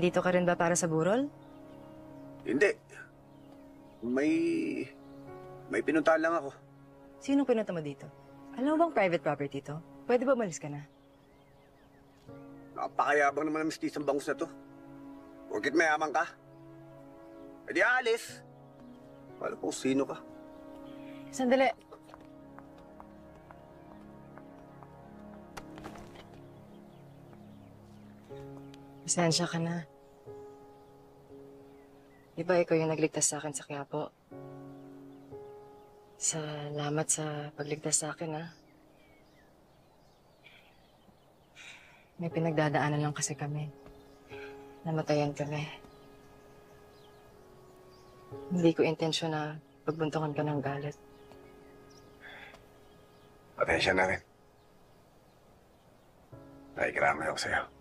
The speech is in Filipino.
Nandito ka rin ba para sa burol? Hindi. May... May pinuntahan lang ako. Sinong pinunta mo dito? Alam mo bang private property to? Pwede ba umalis ka na? Napakayabang naman ang mistisang bangus na to. Porkit mayaman ka. E di alis. Wala po sino ka. Sandali. Pasensya ka na. Di ba ikaw yung nagligtas sa akin sa Quiapo? Salamat sa pagligtas sa akin, ha? May pinagdadaanan lang kasi kami. Namatayan kami. Hindi ko intensyon na pagbuntungan ka ng galit. Pasensya na rin. Nakikiramay ako sa'yo.